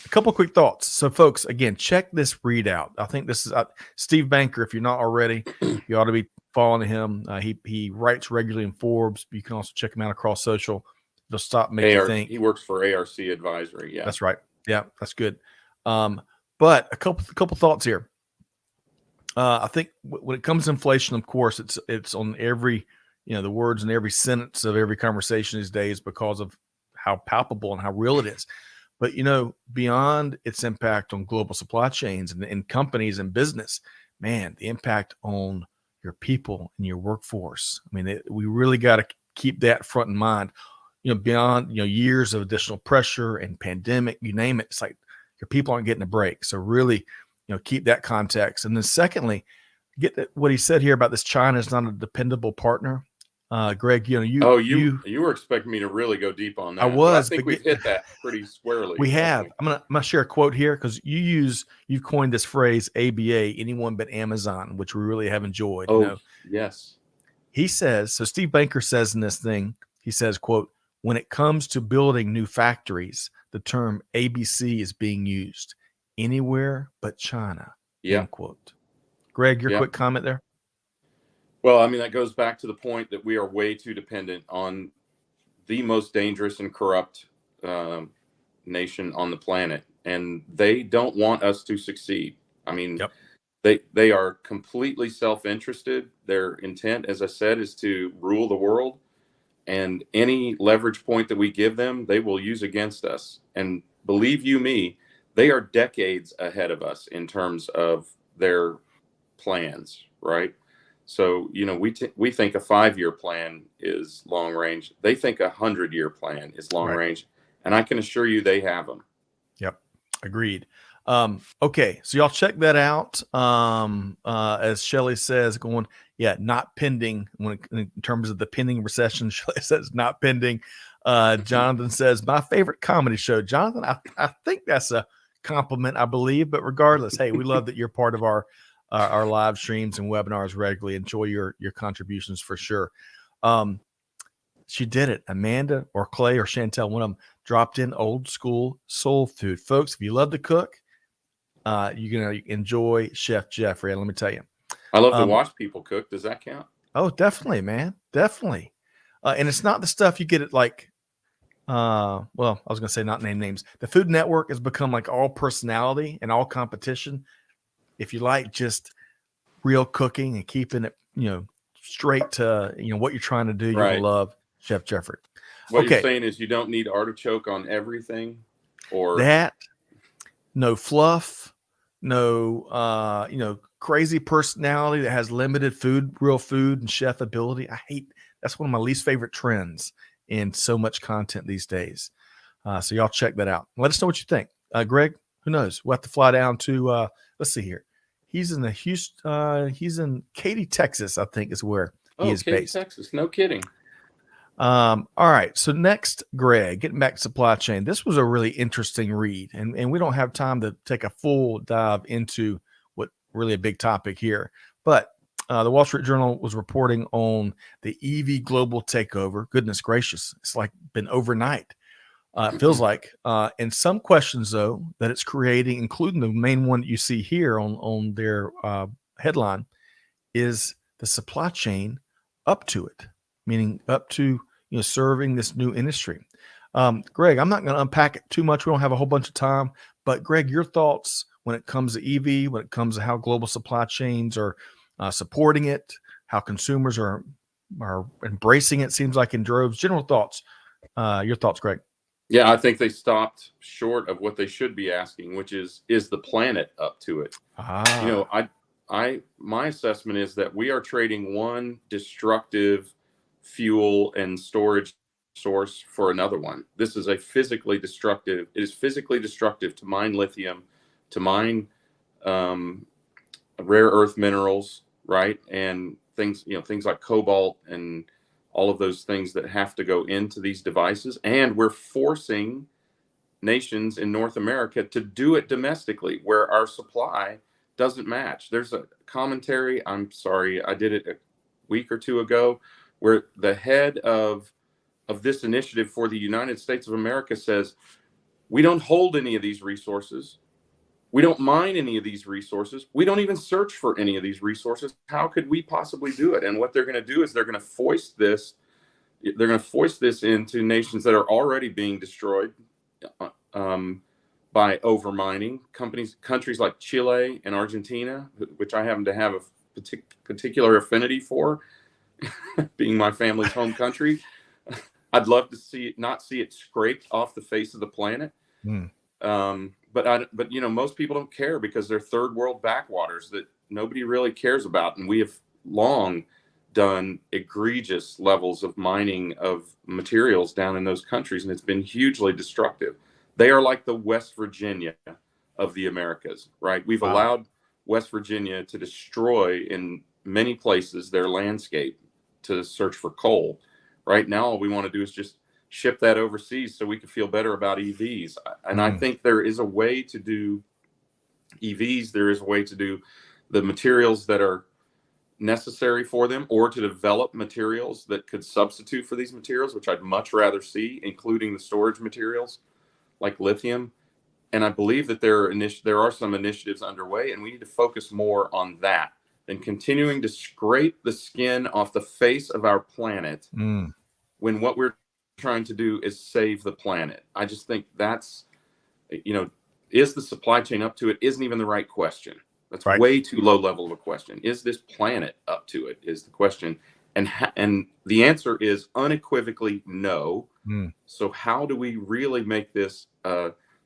A couple quick thoughts. So, folks, again, check this readout. I think this is Steve Banker. If you're not already, you ought to be following him. He writes regularly in Forbes. But you can also check him out across social. They'll stop making you think. He works for ARC Advisory. Yeah, that's right. Yeah, that's good. But a couple thoughts here. I think when it comes to inflation, of course, it's on every, the words in every sentence of every conversation these days because of how palpable and how real it is. But, beyond its impact on global supply chains and companies and business, man, the impact on your people and your workforce. I mean, we really got to keep that front in mind, beyond, years of additional pressure and pandemic, you name it. It's like your people aren't getting a break. So really, keep that context. And then secondly, get what he said here about this China is not a dependable partner. Greg, you were expecting me to really go deep on that. I was. I think we've hit that pretty squarely. We have. I'm gonna share a quote here because you've coined this phrase ABA, anyone but Amazon, which we really have enjoyed. Oh, yes. He says, so Steve Banker says in this thing, he says, quote, when it comes to building new factories, the term ABC is being used anywhere but China. Yeah. End quote. Greg, your quick comment there? Well, I mean, that goes back to the point that we are way too dependent on the most dangerous and corrupt nation on the planet. And they don't want us to succeed. I mean, they are completely self-interested. Their intent, as I said, is to rule the world. And any leverage point that we give them, they will use against us. And believe you me, they are decades ahead of us in terms of their plans, right? So, we think a 5-year plan is long range. They think a 100-year plan is long range. And I can assure you they have them. Yep. Agreed. Okay. So y'all check that out. As Shelley says, not pending in terms of the pending recession. Shelley says not pending. Jonathan says, my favorite comedy show. Jonathan, I think that's a compliment, I believe, but regardless, hey, we love that you're part of our live streams and webinars regularly. Enjoy your contributions for sure. She did it. Amanda or Clay or Chantel, one of them, dropped in old school soul food. Folks, if you love to cook, you're going to enjoy Chef Jeffrey. And let me tell you. I love to watch people cook. Does that count? Oh, definitely, man. Definitely. And it's not the stuff you get at like, I was going to say not name names. The Food Network has become like all personality and all competition. If you like just real cooking and keeping it, straight to, what you're trying to do, you're going to love Chef Jeffrey. What you're saying is you don't need artichoke on everything, or that, no fluff, no crazy personality that has limited real food and chef ability. That's one of my least favorite trends in so much content these days. So y'all check that out. Let us know what you think. Greg, who knows? We'll have to fly down to let's see here. He's in he's in Katy, Texas, I think is where he is Katy, based. Texas. No kidding. All right. So next, Greg, getting back to supply chain. This was a really interesting read, and we don't have time to take a full dive into what really a big topic here. But the Wall Street Journal was reporting on the EV global takeover. Goodness gracious, it's like been overnight. It feels like. And some questions, though, that it's creating, including the main one that you see here on their headline, is the supply chain up to it, meaning up to serving this new industry. Greg, I'm not going to unpack it too much. We don't have a whole bunch of time. But, Greg, your thoughts when it comes to EV, when it comes to how global supply chains are supporting it, how consumers are embracing it, seems like in droves. General thoughts. Your thoughts, Greg? Yeah, I think they stopped short of what they should be asking, which is the planet up to it? My assessment is that we are trading one destructive fuel and storage source for another one. This is physically destructive. It is physically destructive to mine lithium, to mine rare earth minerals, right? And things like cobalt and all of those things that have to go into these devices. And we're forcing nations in North America to do it domestically where our supply doesn't match. There's a commentary, I'm sorry, I did it a week or two ago, where the head of this initiative for the United States of America says, we don't hold any of these resources. We don't mine any of these resources. We don't even search for any of these resources. How could we possibly do it? And what they're going to do is they're going to foist this into nations that are already being destroyed by overmining. Countries like Chile and Argentina, which I happen to have a particular affinity for, being my family's home country. I'd love to not see it scraped off the face of the planet. But most people don't care because they're third world backwaters that nobody really cares about. And we have long done egregious levels of mining of materials down in those countries, and it's been hugely destructive. They are like the West Virginia of the Americas, right? We've allowed West Virginia to destroy in many places their landscape to search for coal. Right now, all we want to do is just ship that overseas so we can feel better about EVs. And I think there is a way to do EVs. There is a way to do the materials that are necessary for them, or to develop materials that could substitute for these materials, which I'd much rather see, including the storage materials like lithium. And I believe that there are some initiatives underway, and we need to focus more on that than continuing to scrape the skin off the face of our planet when what we're trying to do is save the planet. I just think that's, is the supply chain up to it? Isn't even the right question. That's right. Way too low level of a question. Is this planet up to it? Is the question. And the answer is unequivocally no. So how do we really make this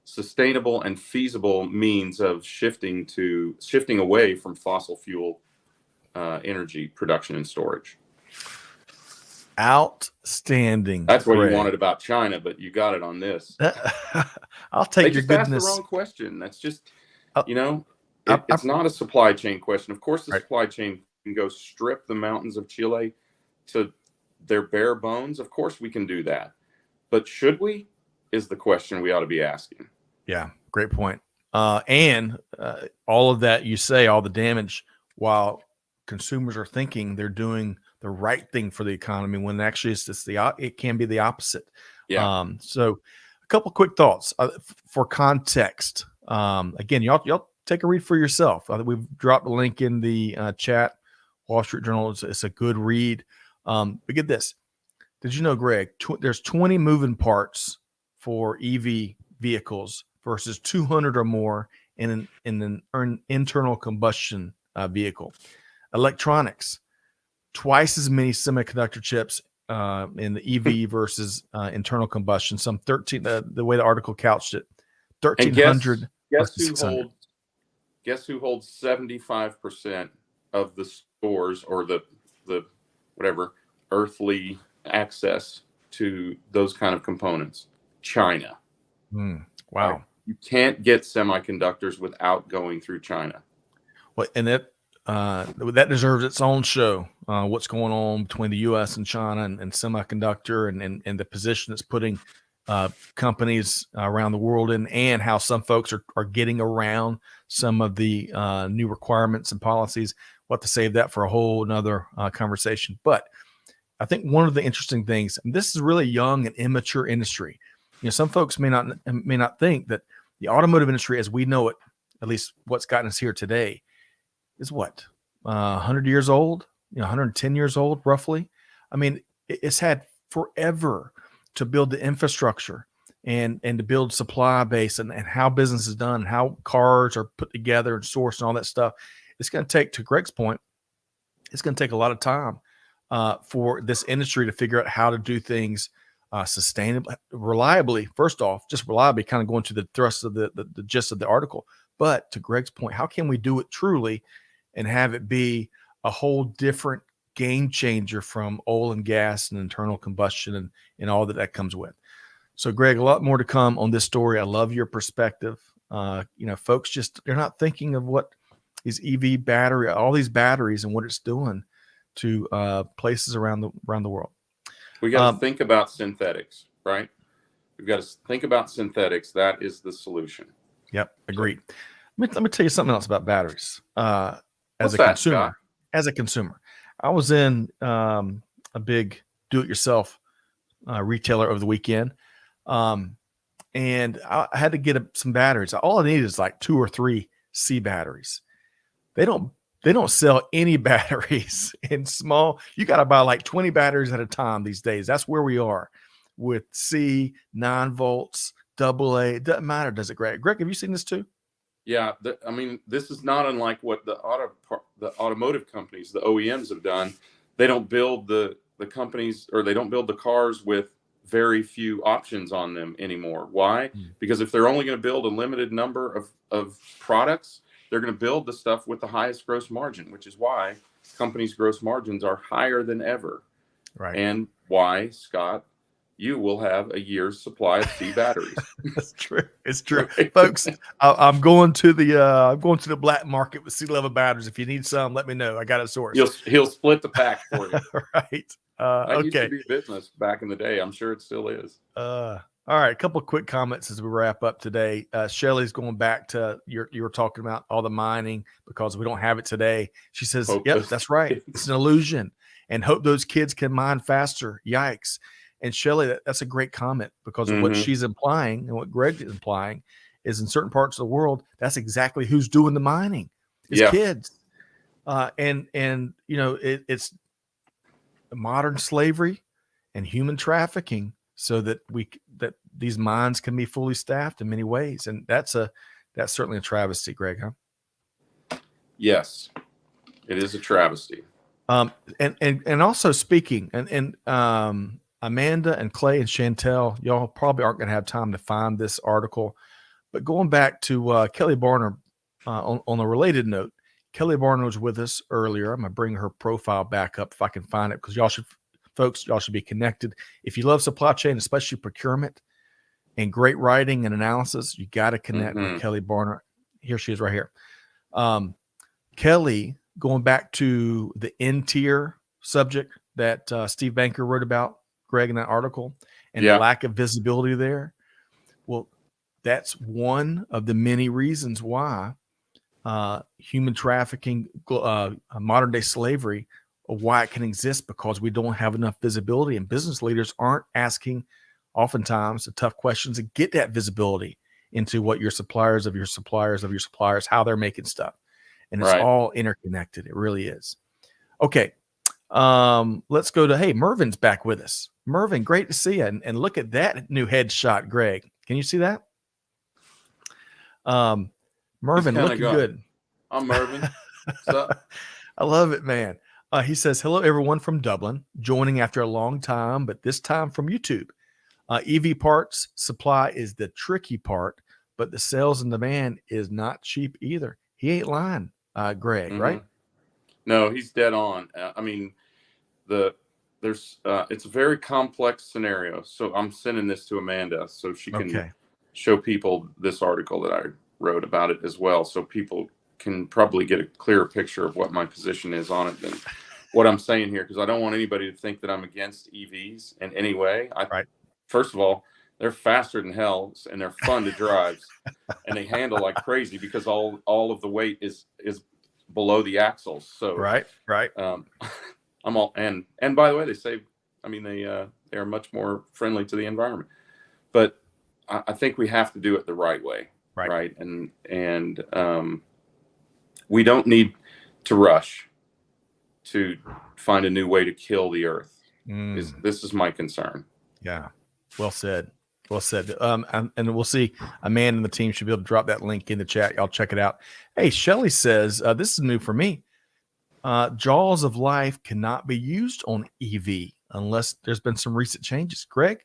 sustainable and feasible means of shifting away from fossil fuel energy production and storage? Outstanding. That's what you wanted about China, but you got it on this. I'll take your goodness. They just asked the wrong question. That's just, it's not a supply chain question. Of course, the supply chain can go strip the mountains of Chile to their bare bones. Of course, we can do that. But should we? Is the question we ought to be asking. Yeah, great point. And all of that you say, all the damage, while consumers are thinking they're doing the right thing for the economy, when actually it can be the opposite. Yeah. So a couple quick thoughts for context. Again, y'all take a read for yourself. We've dropped a link in the chat. Wall Street Journal, it's a good read. But get this. Did you know, Greg, there's 20 moving parts for EV vehicles versus 200 or more in an internal combustion vehicle. Electronics, twice as many semiconductor chips in the EV versus internal combustion. Some 13, the way the article couched it, 1,300 versus 600. Guess who holds 75% of the stores or the whatever earthly access to those kind of components? China. Wow. Right? You can't get semiconductors without going through China. Well, and that deserves its own show. What's going on between the U.S. and China and semiconductor and the position it's putting companies around the world in, and how some folks are getting around some of the new requirements and policies. We'll have to save that for a whole another conversation. But I think one of the interesting things, and this is really young and immature industry. Some folks may not think that the automotive industry, as we know it, at least what's gotten us here today, is what 100 years old, 110 years old, roughly. I mean, it's had forever to build the infrastructure and to build supply base and how business is done, how cars are put together and sourced and all that stuff. It's going to take, to Greg's point, it's going to take a lot of time for this industry to figure out how to do things sustainably, reliably. First off, just reliably, kind of going to the thrust of the gist of the article. But to Greg's point, how can we do it truly and have it be a whole different game changer from oil and gas and internal combustion and all that comes with? So, Greg, a lot more to come on this story. I love your perspective. Folks they're not thinking of what these EV battery, all these batteries and what it's doing to places around the world. We got to think about synthetics, right? We've got to think about synthetics. That is the solution. Yep, agreed. Let me tell you something else about batteries. As a consumer, I was in a big do-it-yourself retailer over the weekend, and I had to get some batteries. All I need is like 2 or 3 C batteries. They don't sell any batteries in small. You got to buy like 20 batteries at a time these days. That's where we are with C, 9 volts, AA. It doesn't matter, does it, Greg? Greg, have you seen this too? Yeah, this is not unlike what the automotive companies, the OEMs, have done. They don't build the companies, or they don't build the cars with very few options on them anymore. Why? Because if they're only going to build a limited number of products, they're going to build the stuff with the highest gross margin, which is why companies' gross margins are higher than ever. Right. And why, Scott, you will have a year's supply of C batteries. That's true. It's true, folks. I'm going to the black market with C-level batteries. If you need some, let me know. I got it sourced. He'll split the pack for you. Right. That used to be business back in the day. I'm sure it still is. All right, a couple of quick comments as we wrap up today. Shelly's going back to you were talking about all the mining because we don't have it today. She says, "Yep, that's right. It's an illusion, and hope those kids can mine faster." Yikes! And Shelly, that's a great comment because of what she's implying and what Greg is implying is in certain parts of the world, that's exactly who's doing the mining. It's kids, it's modern slavery and human trafficking, so that these mines can be fully staffed in many ways, and that's certainly a travesty, Greg, huh? Yes, it is a travesty. And also speaking, and Amanda and Clay and Chantel, y'all probably aren't going to have time to find this article, but going back to Kelly Barner, on a related note, Kelly Barner was with us earlier. I'm going to bring her profile back up if I can find it, because y'all should be connected. If you love supply chain, especially procurement and great writing and analysis, you got to connect with Kelly Barner. Here she is right here. Kelly, going back to the N-tier subject that Steve Banker wrote about, Greg, in that article, and the lack of visibility there. Well, that's one of the many reasons why human trafficking, modern day slavery, why it can exist, because we don't have enough visibility, and business leaders aren't asking oftentimes the tough questions to get that visibility into what your suppliers of your suppliers of your suppliers, how they're making stuff. And it's all interconnected. It really is. Okay. Let's go to, hey, Mervin's back with us. Mervin, great to see you. And look at that new headshot, Greg. Can you see that? Mervin looking good. I'm Mervin. What's up? I love it, man. He says, hello, everyone from Dublin, joining after a long time, but this time from YouTube. EV parts supply is the tricky part, but the sales and demand is not cheap either. he ain't lying, Greg, Mm-hmm. right? No, he's dead on. I mean, it's a very complex scenario. So I'm sending this to Amanda so she can Okay. show people this article that I wrote about it as well, so people can probably get a clearer picture of what my position is on it than what I'm saying here, because I don't want anybody to think that I'm against EVs in any way. Right. First of all, they're faster than hell and they're fun to drive, and they handle like crazy because all of the weight is below the axles. So right. I'm all and by the way, they save. I mean, they are much more friendly to the environment, but I think we have to do it the right way, right? And we don't need to rush to find a new way to kill the earth. This is my concern. Yeah, well said. Well said. And we'll see. Amanda and the team should be able to drop that link in the chat. Y'all check it out. Hey, Shelly says this is new for me. Jaws of life cannot be used on EV unless there's been some recent changes. Greg,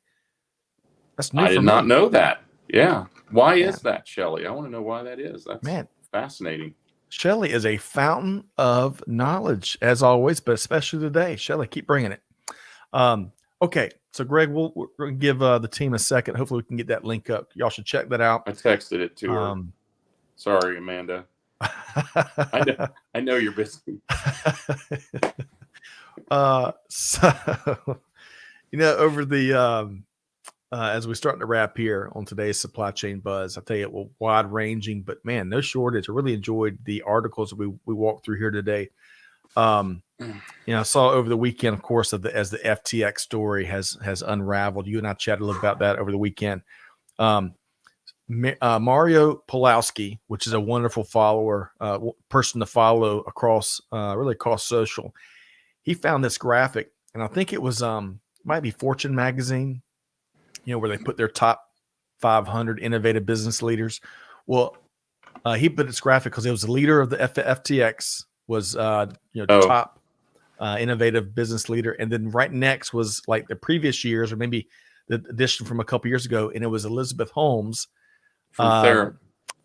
that's new. I did not know that. Yeah. Why is that, Shelly? I want to know why that is. That's fascinating. Shelly is a fountain of knowledge, as always, but especially today. Shelly, keep bringing it. Okay, so Greg, we're going to give the team a second. Hopefully, we can get that link up. Y'all should check that out. I texted it to her. Sorry, Amanda. I know you're busy. So, over the as we're starting to wrap here on today's Supply Chain Buzz, I tell you, well, wide ranging, but man, no shortage. I really enjoyed the articles that we walked through here today. I saw over the weekend, of course, as the FTX story has unraveled. You and I chatted a little about that over the weekend. Mario Pulowski, which is a wonderful follower, person to follow across social. He found this graphic, and I think it was might be Fortune magazine, where they put their top 500 innovative business leaders. Well, he put this graphic because it was the leader of the FTX was top innovative business leader, and then right next was like the previous years, or maybe the edition from a couple years ago, and it was Elizabeth Holmes from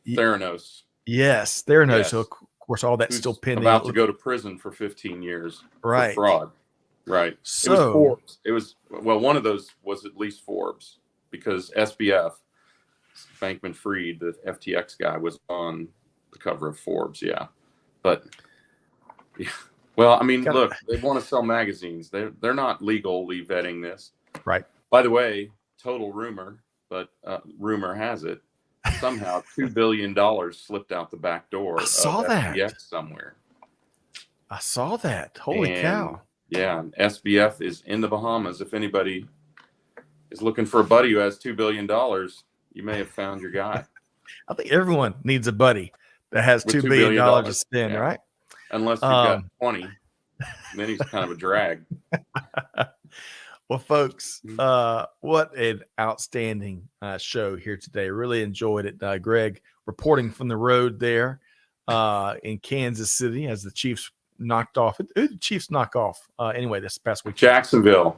Theranos. Yes, Theranos. Yes. So of course, all that's still pending. About to go to prison for 15 years, right? For fraud, right? So, it was Forbes. It was one of those was at least Forbes, because SBF, Bankman-Fried, the FTX guy, was on the cover of Forbes. Yeah, but yeah. Well, I mean, look, they want to sell magazines. They're not legally vetting this, right? By the way, total rumor, but rumor has it somehow $2 billion slipped out the back door. I saw that FTX somewhere. I saw that. Holy cow! Yeah, SBF is in the Bahamas. If anybody is looking for a buddy who has $2 billion, you may have found your guy. I think everyone needs a buddy that has $2 billion to spend, right? Unless you've got 20, then he's kind of a drag. Well, folks, what an outstanding show here today. Really enjoyed it. Greg reporting from the road there in Kansas City as the Chiefs knocked off. Who did the Chiefs knock off anyway this past week? Jacksonville.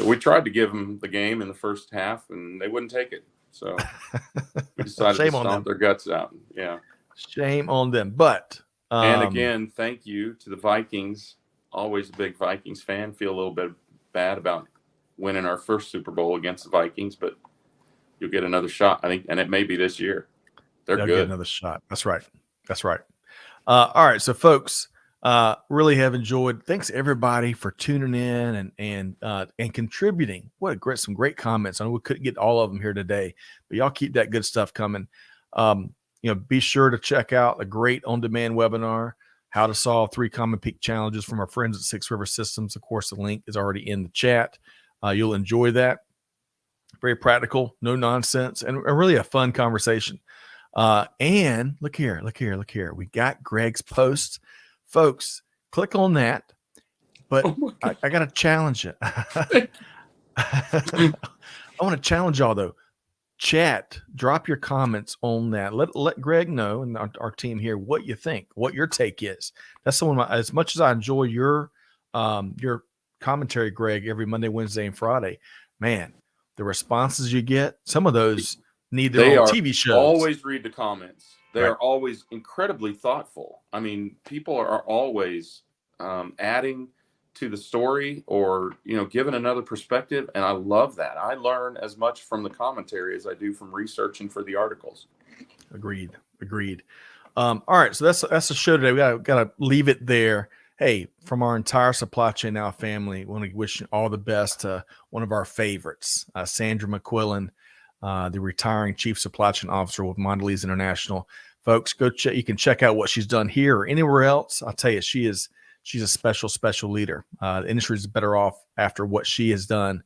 We tried to give them the game in the first half, and they wouldn't take it. So we decided to stomp their guts out. Yeah. Shame on them. But and again, thank you to the Vikings. Always a big Vikings fan. Feel a little bit bad about winning our first Super Bowl against the Vikings, but you'll get another shot, I think, and it may be this year. They'll good. Get another shot. That's right. All right, so folks, really have enjoyed. Thanks everybody for tuning in and contributing. Some great comments. I know we couldn't get all of them here today, but y'all keep that good stuff coming. Be sure to check out a great on-demand webinar, How to Solve 3 Common Peak Challenges, from our friends at Six River Systems. Of course, the link is already in the chat. You'll enjoy that. Very practical, no nonsense, and really a fun conversation. And look here. We got Greg's posts. Folks, click on that. But I got to challenge it. I want to challenge y'all, though. Chat, drop your comments on that. Let Greg know and our team here what you think, what your take is. That's someone, as much as I enjoy your commentary, Greg, every Monday, Wednesday, and Friday, man, the responses you get, some of those need their They own are TV shows. always read the comments. They Right. are always incredibly thoughtful. I mean, people are always adding to the story or, giving another perspective. And I love that. I learn as much from the commentary as I do from researching for the articles. Agreed. All right. So that's the show today. We gotta leave it there. Hey, from our entire Supply Chain Now family, we want to wish all the best to one of our favorites, Sandra McQuillan, the retiring Chief Supply Chain Officer with Mondelez International. Folks, go check. You can check out what she's done here or anywhere else. I'll tell you, she's a special leader. The industry is better off after what she has done.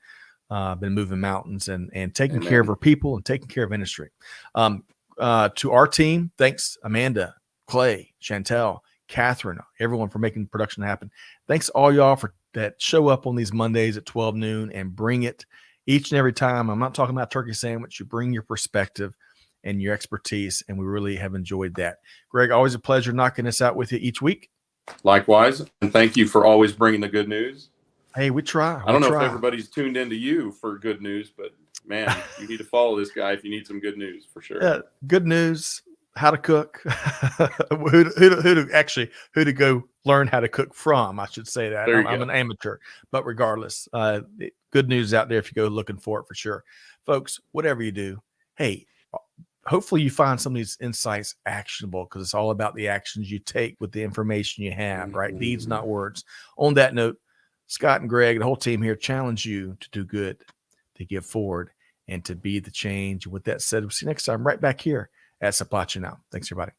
Been moving mountains and taking Amen. care of her people and taking care of industry. To our team, thanks, Amanda, Clay, Chantel, Catherine, everyone for making production happen. Thanks all y'all for that show up on these Mondays at 12 noon and bring it each and every time. I'm not talking about turkey sandwich. You bring your perspective and your expertise, and we really have enjoyed that. Greg, always a pleasure knocking this out with you each week. Likewise, and thank you for always bringing the good news. Hey, we try. I don't know if everybody's tuned into you for good news, but man, you need to follow this guy if you need some good news for sure. Yeah, good news, how to cook, who to go learn how to cook from. I should say that. I'm an amateur, but regardless, good news out there if you go looking for it for sure. Folks, whatever you do, hey, hopefully you find some of these insights actionable because it's all about the actions you take with the information you have, right? Deeds, not words. On that note, Scott and Greg, the whole team here, challenge you to do good, to give forward, and to be the change. And with that said, we'll see you next time right back here at Supply Chain Now. Thanks, everybody.